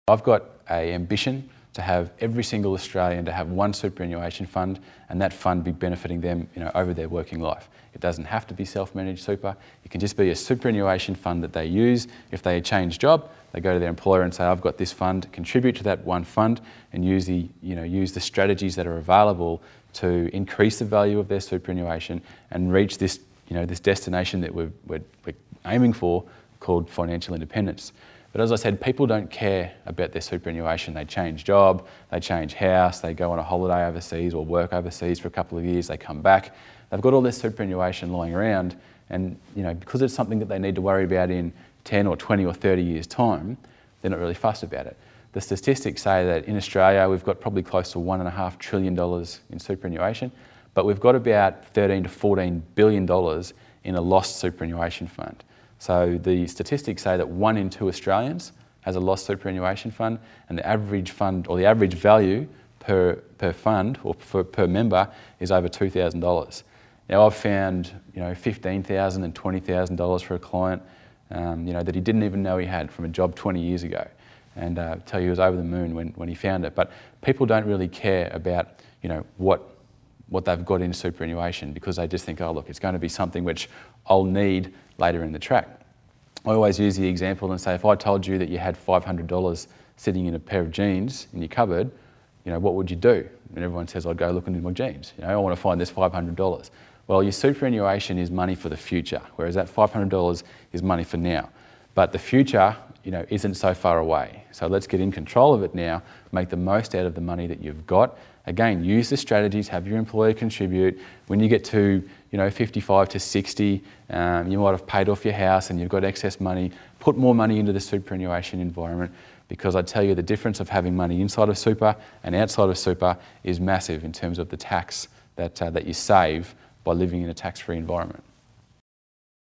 I've got an ambition to have every single Australian to have one superannuation fund, and that fund be benefiting them, over their working life. It doesn't have to be self-managed super. It can just be a superannuation fund that they use. If they change job, they go to their employer and say, I've got this fund, contribute to that one fund, and use the strategies that are available to increase the value of their superannuation and reach this, this destination that we're aiming for, called financial independence. But as I said, people don't care about their superannuation. They change job, they change house, they go on a holiday overseas or work overseas for a couple of years, they come back. They've got all this superannuation lying around, and because it's something that they need to worry about in 10 or 20 or 30 years' time, they're not really fussed about it. The statistics say that in Australia we've got probably close to $1.5 trillion in superannuation, but we've got about $13 to $14 billion in a lost superannuation fund. So the statistics say that 1 in 2 Australians has a lost superannuation fund, and the average fund, or the average value per fund or per member, is over $2,000. Now I've found $15,000 and $20,000 for a client that he didn't even know he had from a job 20 years ago, and tell you he was over the moon when he found it. But people don't really care about what they've got in superannuation, because they just think, oh look, it's going to be something which I'll need later in the track. I always use the example and say, if I told you that you had $500 sitting in a pair of jeans in your cupboard, what would you do? And everyone says, I'd go look into my jeans. I want to find this $500. Well, your superannuation is money for the future, whereas that $500 is money for now. But the future, isn't so far away. So let's get in control of it now, make the most out of the money that you've got. Again, use the strategies, have your employer contribute. When you get to 55 to 60, you might have paid off your house and you've got excess money, put more money into the superannuation environment, because I tell you the difference of having money inside of super and outside of super is massive in terms of the tax that you save by living in a tax-free environment.